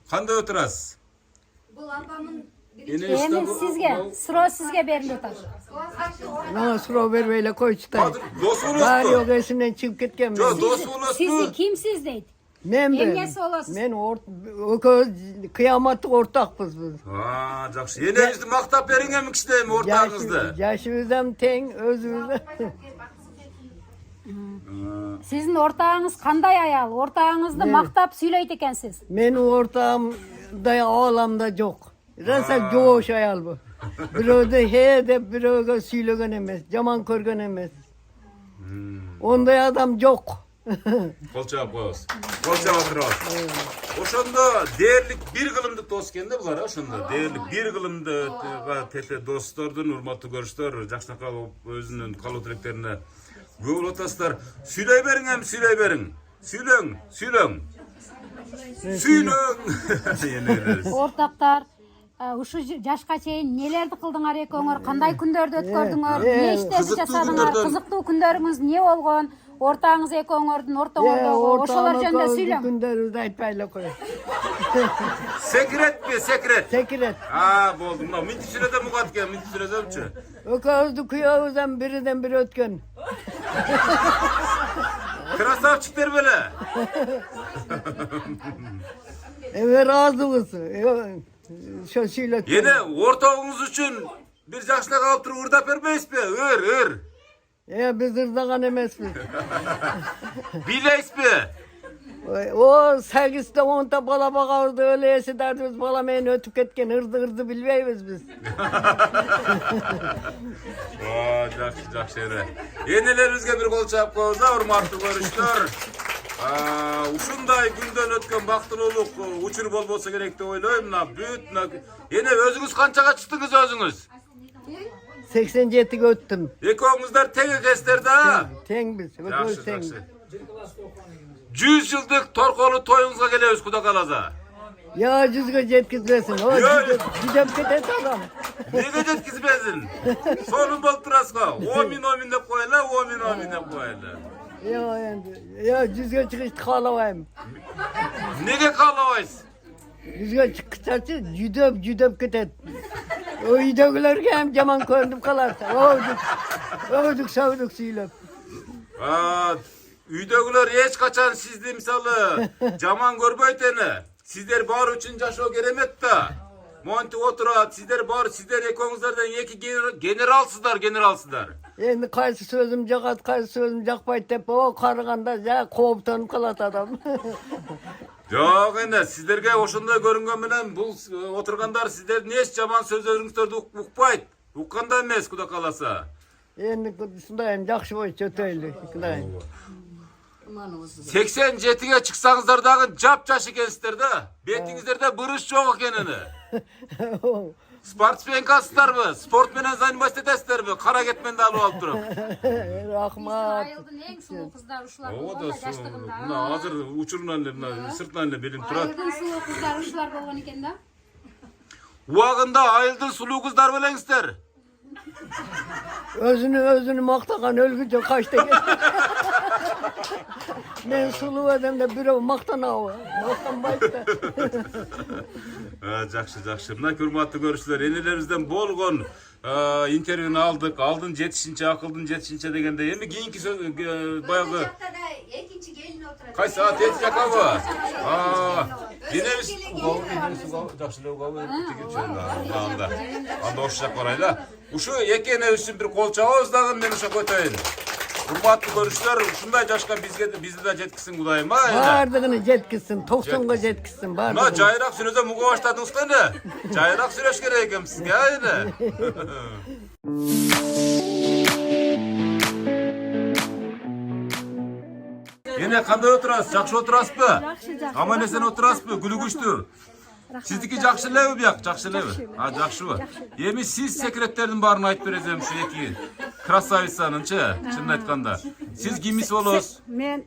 Kanda oturasız? Bu abamın Emin sizge, sıra sizge berildi. Bana sıra vermeyle koyçtay. Dost Var olası. yok esimden çıkıp ketken Yo ben. dost olası. Siz kimsiz deydi. Men ben. Yengesi olasız. Men ököz kıyamatlık ortakpız biz. Aa, жақсы. Енеңізді мақтап беріңем кішідейім ортаңызды. Yaşımızdan ten özümüzden. Sizin ortağınız kanday ayal? Ortağınızdı maktap söyleydi ekensiz. Benim ortağım da ağlamda yok. Rasa coğuş ayal bu. Biröde he de biröge söylegen emez. Jaman körgen emez. Onday adam yok. Қол чабып қоясыз. Қол чабып тұрасыз. Ошондо дээрлик бир кылымдык дос экен да булар, ошондо. Дээрлик бир кылымдык тете достордун урматтуу көрүштөр, жакшынакай өзүнүн калуу тилектерине көп болуп атасыздар. Сүйлөй бериң эми, сүйлөй бериң. Сүйлөң, сүйлөң. Сүйлөң. Энелерибиз. Ortaklar, uşu yaşka çeyin nelerdi kıldыңар ekөңөр, kандай күндөрдү өткөрдүңөр, ne işlerdi жасадыңар, kızıktуу күндөрүңүz ne болгон, ortağınız ekөңөрдүn ортоңордогу, ошолор жөнүндө сүйлөң. Günlerimizi aytpayla koy. Секрет пе, секрет? Sekret. Болду. Мына мынтип сүйлөсөм угат экен, мынтип сүйлөсөмчү. Öközlü kuyağımızdan birinden biri ötken. Красавчиктер беле. Evet razı mısın? Şu söylet. Yine ortağınız üçün bir жакшылап алып туруп ырдап бербейсизби? Ыр. Biz ırdagan emesmiz. Bileysizbi? O 8'de 10'da bala bakardı öyle esiderdiniz bala meni ötüp ketken ırdı bilmeymiz biz. Жакшы эле. Энелерибизге бир кол чаап коебуз да, урматтуу көрүштөр. Ушундай күндөн өткөн бактылуулук учур болбосо керек деп ойлойм. Мына бүт эне өзүңүз канчага чыктыңыз өзүңүз? 87'ge öttüm. Экөөңүздөр тең экенсиздер да? Ten biz. Ököz ten. 100 жылдык торколуу тоюңузга келебиз, Куда кааласа. Ya cüzge jetkizmesin. O gidip ketet adam. Неге жеткизбесин? Сонун болуп турасыз го. 10 миң деп коелу, 10 миң деп коелу. Ya cüzge çıkıştı kalavayım. Неге каалабайсыз? Cüzge çıkıştı cüdöp ketet. O uydagilerge hem jaman koyup kalarsa. Övdük savduk söylep. Үйдөгүлөр эч качан сизди мисалы жаман көрбөйт эне. Сиздер бар үчүн жашоо керемет да. Монтип отурат, сиздер экөөңүздөрдөн эки генералсыздар. Endi qaysi sözüm jagat, qaysi sözüm jakpayt dep o karıganda ja kooptanıp kalat adam. Жок эне, сиздерге ошондой көрүнгөн менен бул отургандар сиздердин эч жаман сөздөрүңүздөрдү укпайт. Укканда эмес, Куда кааласа. Endi şundayım jakşı boy çötöylü. 87'ge çıksanızlar dagы жап-жаш экенсиздер да. Бетиңиздерде бырыш жок экенини. Спортсменкасыздарбы? Спорт менен заниматься этесиздерби? Кара кетменди алып алып туруп. Rahmat. Айылдын эң сулуу кыздар ушулар Ооба болгон да, да жаштыгында. мына азыр учурунан эле мына сыртынан эле билинип турат. Айылдын сулуу кыздар ушулар болгон экен да. Убагында айылдын сулуу кыздар белеңиздер. Özünü maktakan ölgüce kaçta gel. Ben sulu adamda bir o maktanavı. Maktan baytta. Жакшы. Мына урматтуу көрүүчүлөр, энелерибизден болгон интервьюну алдык. Алдын жетишинче, акылдын жетишинче дегенде эми кийинки баягы экинчи келин отурат. кайсы эти жакабы? Денебиз жакшы эле угабы тигичи анда. Анда ошол жак барайлы. Ушу эки энебиз үчүн бир кол чабабыз дагы мен ошо көтөйүн. Урматтуу көрүүчүлөр, ушундай жашка бизди да жеткизсин Кудайым, Bardığını jetkizsin, 90'ga jetkizsin. Мына Bardığını. жайыраак сүйлөсөм уга баштадыңыз го эне. Жайыраак сүйлөш керек экен сизге, эне. Эне кандай отурасыз? Жакшы отурасызбы? Аман эсен отурасызбы? Күлүгүчтүү. Сиздики жакшы элеби бияк? Жакшы элеби? Жакшыбы? Эми сиз секреттердин баарын айтып бересиз эми ушу эки красавицанынчы, чынын айтканда. Сиз кимис болосуз? Men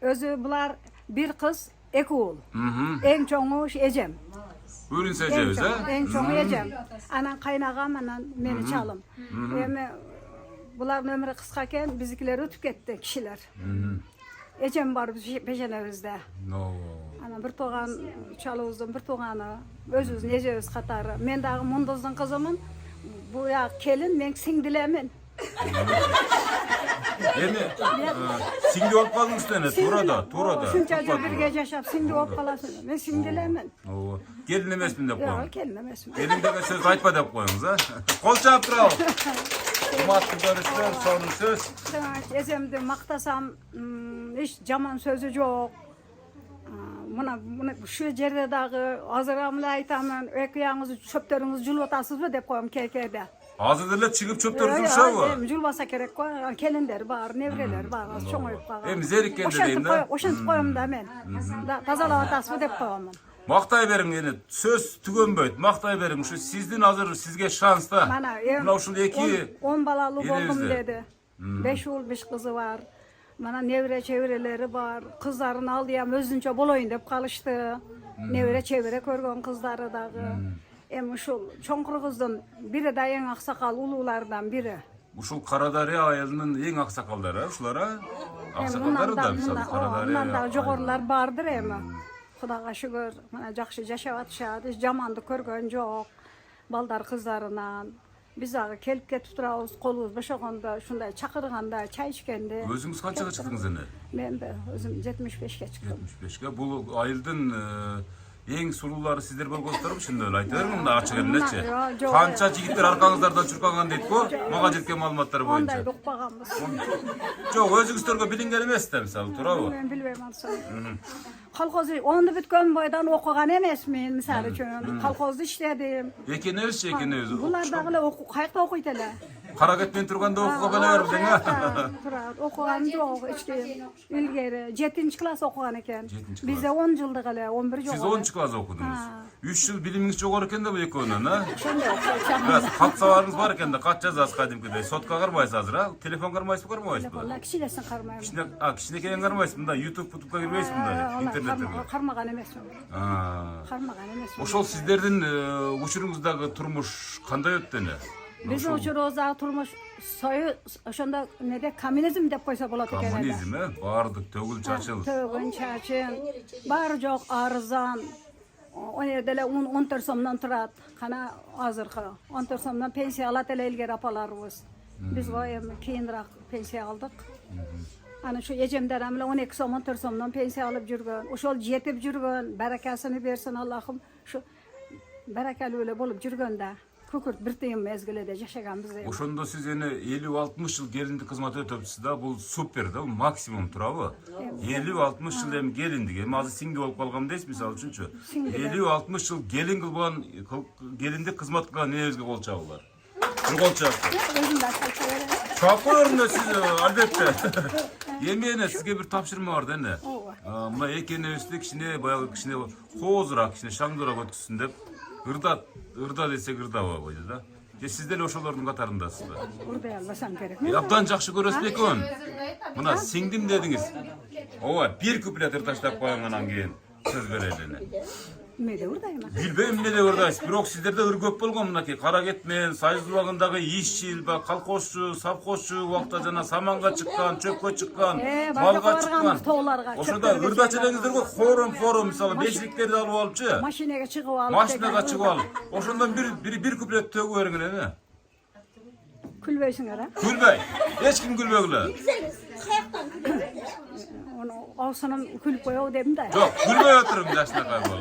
özü bular bir kız, iki oğul. En çoğu ecem. Ürün seceğiz ha? En çoğu ecem. Anan kaynağam anan meni çalım. Bular ömrü kıskaken bizimkileri ötüp gitti kişiler. Ecem var peşenevizde. No. Ana bir toğan çalıbızdın bir toğanı özüz nejebиz katары. Men dagı Munduzdun kızımın. Bu ya kelin men singdilemin. Endi singli olup kalmış dene Turada. Şuncha yıl birge yaşap singdi olup kalasın. Men singdilemin. Oo. Gelin emesmin dep koyun. Yok kelin emasmın. Gelin degan söz aytpa dep koyuңuz ha. Kol çalıp turabı. Hurmatly görüşler, son söz. Ezemdi maqtasam hiç jaman sözü yok. Muna şu yerde dagı azıramla aytaman, öküyağınızı çöplerinizi julvatasızbı dep koyum kekede. Hazırda çıkıp çöptür duruşa bu. Julbasa gerek koy, kelinler var, nevreler var, çoğuyup kalgan. Hem zerikken de deyim de. Oşantıp koyum da men. Tazalavatasızbı dep koyum. Maqtay berin yine söz tügönbeyt. Maqtay berin şu sizdin hazır sizge şans da. Mana uşul 10 balalı elinizde. oldum dedi. 5 oğul 5 kızı var. Mana nevre çevreleri var. Kızlarını aldıyam özünçe boloyun dep kalıştı. Nevre çevre körgön kızları dağı. Em şu çoңkur kızdın biri de en aksakal ululardan biri. Uşul Karadarya ayılının en aksakaldары uşulara. Aksakaldары da misal Karadarya. Ondan da jogorlar bardır emi. Xudaga şükür, mana jakşı yaşap atışады, jamandy körgön jok. Baldar kızlarынан. Biz ağı kelip ketip turabız, kolubuz boşaganda, şunday çakırganda, çay içkende. Özüңüz kançaga çıktınız ene? Men de özüm 75'ke çıktım. 75'ke. Bu ayıldın en sululары sizler көргөнсүздөр şimdi öyle aytır mı da açık elindeçi? Kança jigitler arkanızlardan çurkagan deyip ko, maga jetken malumatlar boyunca. Onday dokpaganbız. Jok, özüңüzdөрgө bilingen emes da misal, turabı? Men bilbeyim atsam. Kolxozu onu bitken boydan okugan emasmen misal üçün. Kolxozda işledim. Ekeneriz özü. Bular dagıla kayıkta okuytalar. Karaketmen turganda okuga bele berbidin ha. Okugan jok işte ilgeri 7. klas okugan eken. Bize 10 yıldık ele 11 jok. Siz 10 klas okudunuz. 3 yıl bilimiňiz jogor eken de bu ekönün ha. Şonday okuyacağım. Biraz hat savarınız var eken de kaç yazasız kadimkide. Sotka kırmayız hazır ha. Telefon kırmayız mı? Vallahi kişilesin karmayım. Kişine kenen kırmayız mı da? YouTube'da girmeyiz mi da? İnternette. Karmagan emasmın. Karmagan emasmın. Oşol sizlerden uçurunuzdağı turmuş kanday ötteni? Biz uçuruzda turmuş soyu oşonda nede komünizm dep koysa bolat eken. Komünizm he? Bardık, tögül çaçıl. Tögün çaçın. Bar jok arzan. O yerdele 14 somdan turat. Kana azırkı. 14 somdan pensiya alat ele ilgeri apalarımız. Biz o keyinrak pensiya aldık. Ana şu ecemderamla 12 som 14 somdan pensiya alıp jürgön. Oşol jetip jürgön. Berekasını bersin Allah'ım. Şu berekeli öyle bolup jürgönde. Kükürt bir tıyım mezgilede yaşagan bize. Oşonda siz ene 50-60 yıl gelindi kızmat ötöpsüz da bu super da bu maksimum turabı. 50-60 yıl hem gelindik. Hem azı singi olup kalgam deyiz misal üçüncü. 50-60 yıl gelin kılgan gelindi kızmat kılgan ne özge kol çağılar. Bir kol çağılar. Özümden kalka verelim. Çağırın da siz albette. Yemeğine sizge bir tapşırma vardı ene. Buna ekene üstte kişine bayağı kişine kozrak kişine şangdırak ötküsün dep. Irda desek ırda var koydu da. Sizler oşoların katarındasınız. Urda yallasam gerek. Abdan jakşı görösbek on. Buna singdim dediniz. Ova bir kuplet ırtaşlap koyanganan keyin söz berelene. Mede urdayım. Bilbeyim ne de urdayız. Birok sizlerde ır köp bolgon mınaki. Karaketmen, sayız ubagındagı işçil, kalkoşçu, sapkoşçu, vakta jana samanga çıkkan, çöpkö çıkkan, malga çıkkan. Oşoda ırdaçılığınızdır ko forum misalı beşliklerdi alıp alıpçı. Maşinege çıkıp alıp. Maşinaga çıkıp alıp. Oşondan bir kuplet tögü verin ne? Külbeysin ara. Gülbey. Hiç kim gülbeygle. Onu olsanım külüp koyuyor dedim de. Yok, gülbey oturum yaşına kaybol.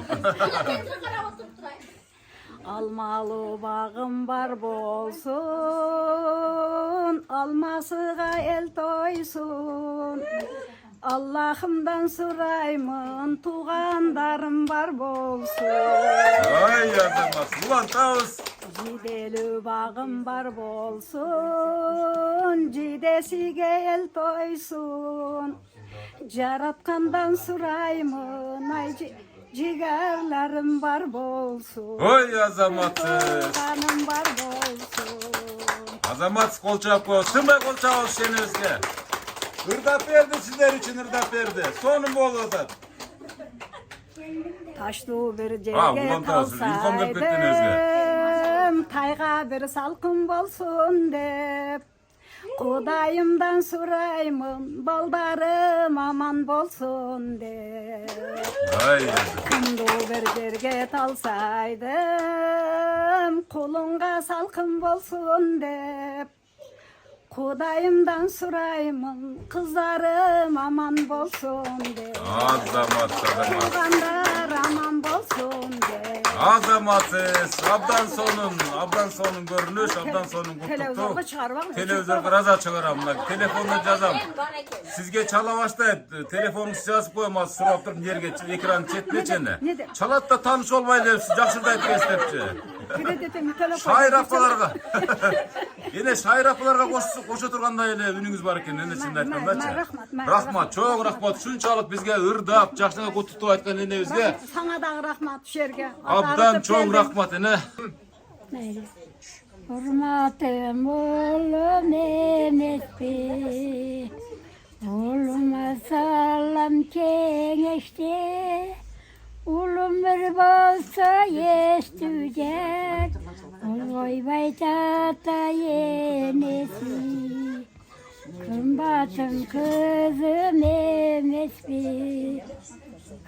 Almalı bağım var bolsun, almasıga el toysun. Allah'ımdan sorayımın, tuğandarım var bolsun. Ay yazamaz. Ulan tavus. Cideli bağım var bolsun, cidesige el toysun. Jaratkandan sorayımın, ay cigarlarım var bolsun. Oy azamatı. Kanım var bolsun. Azamat kol çağıp koy. Sırmay kol çağıp seni özge. Irdap verdi sizler için ırdap verdi. Sonun bol odat. Taşlı bir Ha, жерге ulan tavus. İlkom gelip ettin özge. kalsaydım, tayga bir salkın bolsun dep. Kudayımdan sorayım, baldarım aman bolsun de. Ay. Kundu bir yerge talsaydım, kulunga salkın bolsun dep. Kudayımdan sorayım, kızlarım aman bolsun de. Azamat. Kandar aman bolsun de. Azamatsız. Abdan sonun görünüş, abdan sonun Televizyonda kututu. çıkarmak. Televizyonda raza çıkaram. Telefonla yazam. Sizge çala başlayıp telefonunuzu yazıp koyamaz. Sırap durup yerge ekran çetine çene. Çalat da tanış olmayla jakşırdayıp keslepçi. Şair appalarga. Yine şair appalarga koşu turganda ele ünüңüz бар eкен. Enesinden aytkandaçı. Rahmat, çok rahmat. Şunçalık bizge ırdap, jakşıga kututup aytkan enebizge. Sana da rahmat düşerge. Abdan çok rahmat ene. Hurmatım oğlum emekli, oğluma salam kengeşti. Ulum bir bolsa yestücek, oy baytata yenesi. Kımbatım kızım emekli,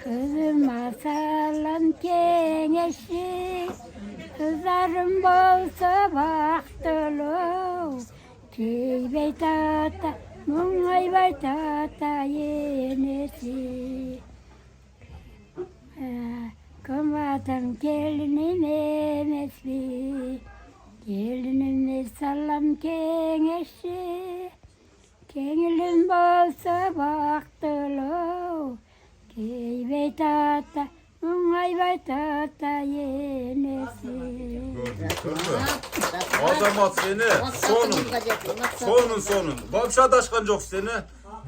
kızıma salam kengeşti. Kızlarım bolsa baktılı, key baytata, mungay baytata yenesi. Kımbatım gelinim emesli, gelinime salam kengeşi. Kengilim bolsa baktılı, key baytata, mungay baytata yenesi. Azamat seni sonun. Babşa adaşkan жоқ seni.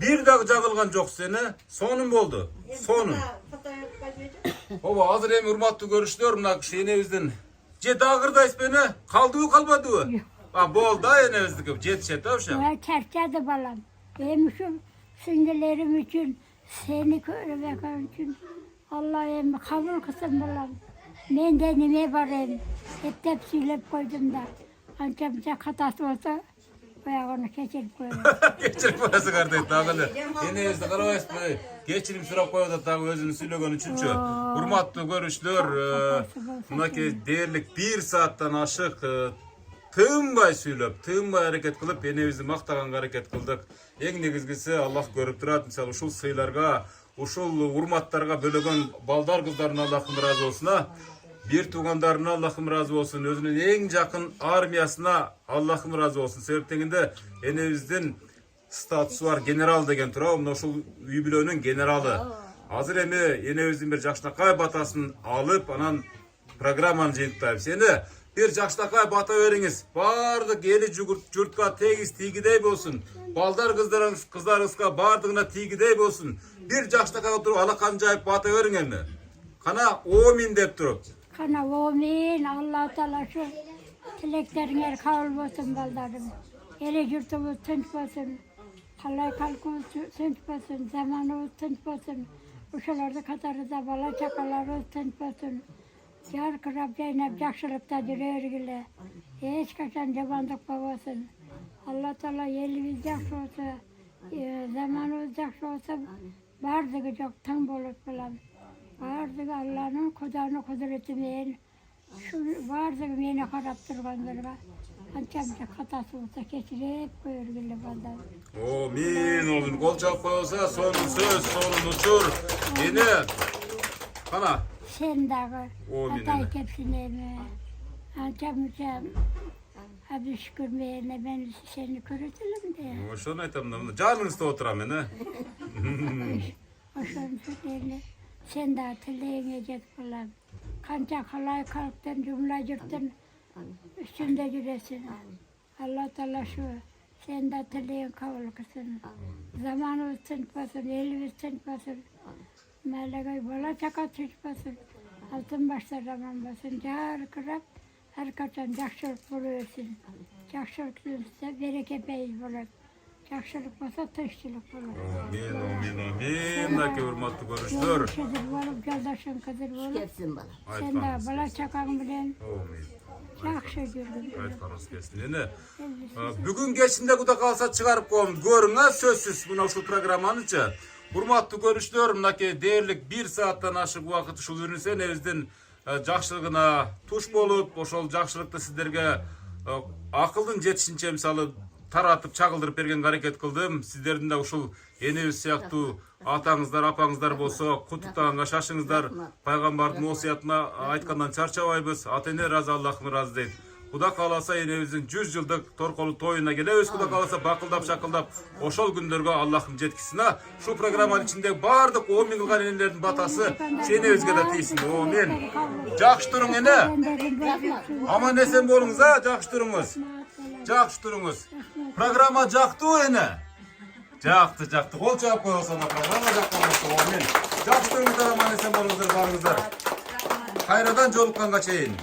Bir dag jagılgan жоқ seni. Sonun boldu. Sonun. Oba hazır hem urmatlı görüşlör mına kişi enebizden. Je dağırdays beni. Kaldı kalmadı. Boldu enebizdiki. Jetişet avşam. Çerçedi balam. Benim şu singillerim için, seni görmek için Allah'ım kabul kılsın balam. Mende nime var hem. Hep söyleyip koydum da. Ancak bize hatası olsa ayağını geçirip koydum. Geçirip koyası kardeş dağılı. Enebizde karabayız böyle. Geçirim sürap koyuyordu tabi özünü söylegen üçüncü. Urmatlı görüşlör. Mınaki değerlik 1 saattan aşık tığınbay söylep, tığınbay hareket kılıp enebizdi maqtagan hareket kıldık. Eң negizgisi Allah görüp durat. Misal uşul sıylarga, uşul urmatlarga bölögen baldar kızlarına Allah'ım razı olsun ha. Bir tuğandarına Allah'ım razı olsun. Özünün en jakın armiyasına Allah'ım razı olsun. Sebeptenginde enebizden statusu var general degen tura. Mına uşul юбилейнин generalı. Hazır emi enebizden bir jakşnakay batasın alıp anan programmanı jeyintayып. Seni bir jakşnakay bata veriniz. Bardık eli jurtka tegiz tigidey bolsun. Baldar kızlarınızga bardığına tigidey bolsun. Bir jakşnakay oturup alakan jayıp bata verin emni. Kana omin dep turup. Kana omin Allah Teala şu tileklerine kabul olsun baldarım. Ele yurtumuz tınç olsun. Halay kalkımız tınç olsun. Zamanımız tınç olsun. Uşalarda katarıda bala çakalarımız tınç olsun. Yar kırap Zeynep jakşılıkta yüreğirgile. Hiç kaçan cabandık babasın. Allah Teala elimiz jakşı olsa, zamanımız jakşı olsa bardığı çok tın bolup bilen. Bardığı Allah'ın kudarını kudreti meyin. Şu bardığı meni karap durganlarga. Ançamca hatası olsa geçirip koyurgile baldan. Min oğlum kol çalıp koyulsa sonun söz, sonun uçur. Yine. Kana. Sen dağı, Amin. atay kepsineme. Ançamca abi şükür meyene ben seni körütülüm de. Şunu aytam da canınızda oturam ene. Oşun sütlerini sen de tileğine get bulan. Kanca halay kalktın, cümle yırttın, üstünde yüresin. Allah Teala şu, sen de tileğin kabul kılsın. Zamanı tınçmasın, elimiz tınçmasın. Melekay bola çaka tınçmasın. Altın başta zaman basın, car kırap, her kaçan jakşılık buluyorsun. Jakşılık size bereket beyiz bulan. Jakşılık olsa tınççılık bulan. Amin. Naki hurmatlı görüşlör. Kızır bolup, yoldaşın kızır bolup. Hepsin bana. Sen de bala çakan bilen, Amin. Жакшы жүрдüm. Айтқаныңыз келсін. Ені, бүгін кешінде құда қалса шығарып қойын. Көріңа сөзсіз мұна ұшу программанычы. Урматтуу көрүштөр, мынакей дээрлик 1 сааттан ашык убакыт ушул үрүнсен эбиздин жакшылыгына туш болуп, ошол жакшылыкты сиздерге акылдын жетишинче мисалы таратып чагылдырып берген аракет кылдым. Сиздердин да ушул энебиз сыяктуу атаңыздар, апаңыздар болсо куттуктаганга шашыңыздар. Пайгамбардын осуятына айткандан чарчабайбыз. Ата эне ыраазы, Аллахым ыраазы дейт. Куда кааласа энебиздин 100 жылдык торколуу тоюна келебиз. Куда кааласа бакылдап шакылдап ошол күндөргө Аллахым жеткисин. Шу программанын ичинде бардык 10 миң кылган энелердин батасы сенебизге да тийсин. Амин. Жакшы туруң эне. Аман эсен болуңуз, жакшы туруңуз. Жакшы туруңуз. Программа жактуу эне. Жакты. Кол чаап коесуң, программа жактуу болсо. Амин. Жакшы туруңуздар, аман эсен болуңуздар, барыңыздар. Кайрадан жолукканга чейин.